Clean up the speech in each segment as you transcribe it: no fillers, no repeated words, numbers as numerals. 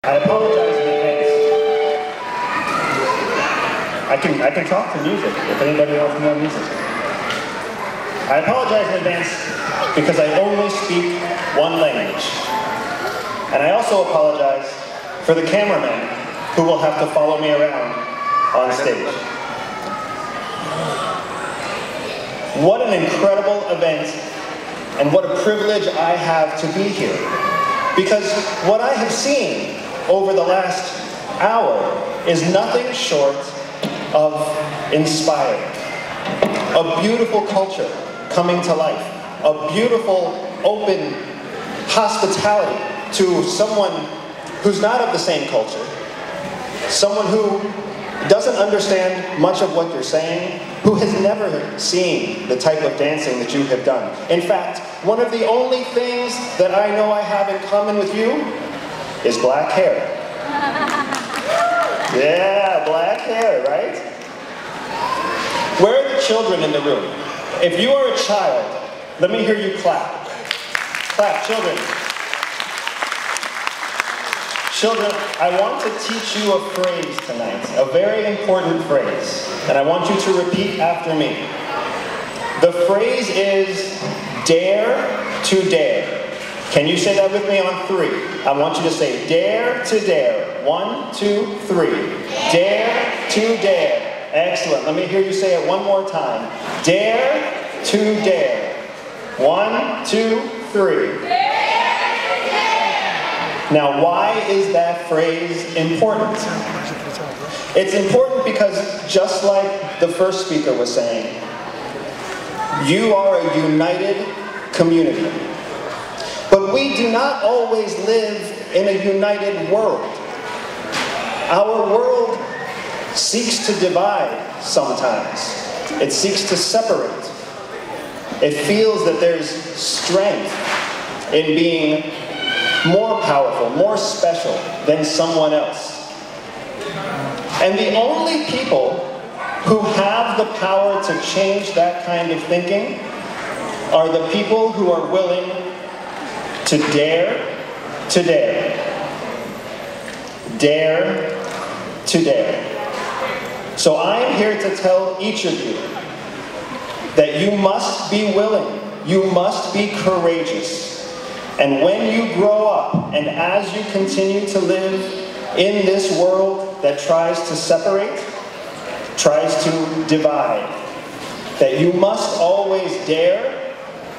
I apologize in advance. I can talk to music if anybody wants more music. I apologize in advance because I only speak one language. And I also apologize for the cameraman who will have to follow me around on stage. What an incredible event and what a privilege I have to be here. Because what I have seen over the last hour is nothing short of inspiring. A beautiful culture coming to life. A beautiful, open hospitality to someone who's not of the same culture. Someone who doesn't understand much of what you're saying, who has never seen the type of dancing that you have done. In fact, one of the only things that I know I have in common with you is black hair. Yeah, black hair, right? Where are the children in the room? If you are a child, let me hear you clap. Clap, children. Children, I want to teach you a phrase tonight, a very important phrase, and I want you to repeat after me. The phrase is, dare to dare. Can you say that with me on 3? I want you to say, dare to dare. 1, 2, 3. Dare to dare. Excellent. Let me hear you say it one more time. Dare to dare. 1, 2, 3. Now, why is that phrase important? It's important because, just like the first speaker was saying, you are a united community. But we do not always live in a united world. Our world seeks to divide sometimes. It seeks to separate. It feels that there's strength in being more powerful, more special than someone else. And the only people who have the power to change that kind of thinking are the people who are willing to dare to dare. Dare to dare. So I'm here to tell each of you that you must be willing, you must be courageous. And when you grow up, and as you continue to live in this world that tries to separate, tries to divide, that you must always dare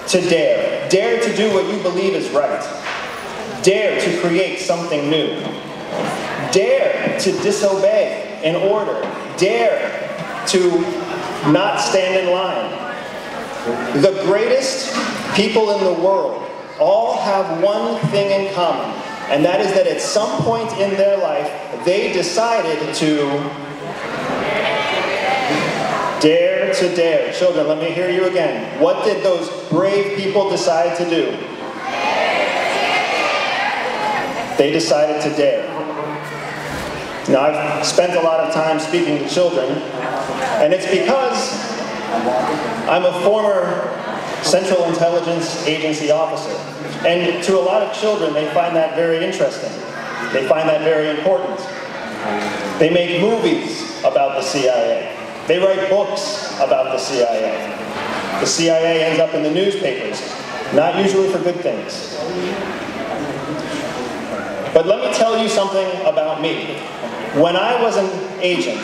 to dare. Dare to do what you believe is right. Dare to create something new. Dare to disobey an order. Dare to not stand in line. The greatest people in the world all have one thing in common, and that is that at some point in their life, they decided to dare to dare. Children, let me hear you again. What did those brave people decide to do? They decided to dare. Now, I've spent a lot of time speaking to children, and it's because I'm a former Central Intelligence Agency officer. And to a lot of children, they find that very interesting. They find that very important. They make movies about the CIA. They write books about the CIA. The CIA ends up in the newspapers, not usually for good things. But let me tell you something about me. When I was an agent,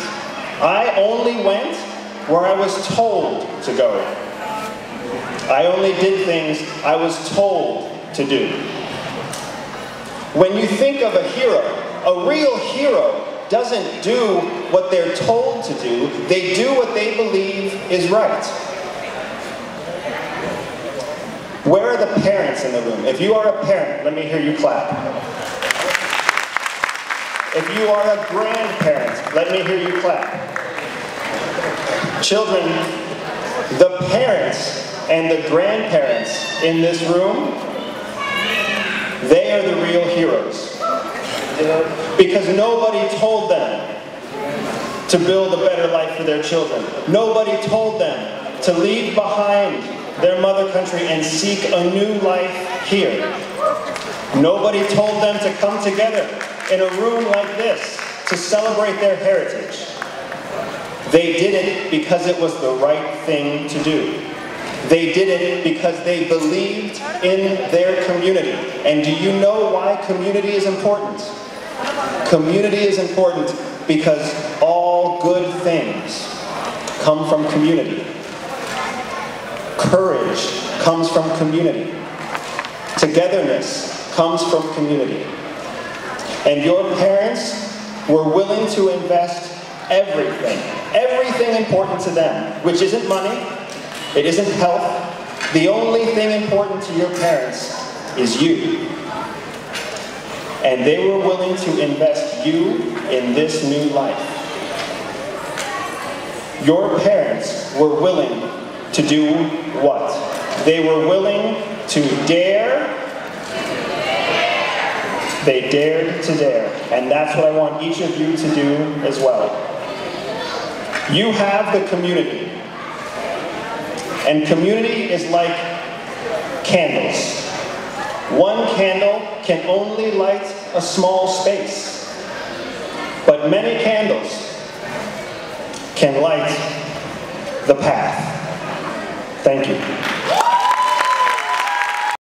I only went where I was told to go. I only did things I was told to do. When you think of a hero, a real hero doesn't do what they're told to do. They do what they believe is right. Where are the parents in the room? If you are a parent, let me hear you clap. If you are a grandparent, let me hear you clap. Children, the parents and the grandparents in this room, they are the real heroes. Because nobody told them to build a better life for their children. Nobody told them to leave behind their mother country and seek a new life here. Nobody told them to come together in a room like this to celebrate their heritage. They did it because it was the right thing to do. They did it because they believed in their community. And do you know why community is important? Community is important because all good things come from community. Courage comes from community. Togetherness comes from community. And your parents were willing to invest everything important to them, which isn't money, it isn't health. The only thing important to your parents is you. And they were willing to invest you in this new life. Your parents were willing to do what? They were willing to dare. They dared to dare. And that's what I want each of you to do as well. You have the community. And community is like candles. One candle can only light a small space, but many candles can light the path. Thank you.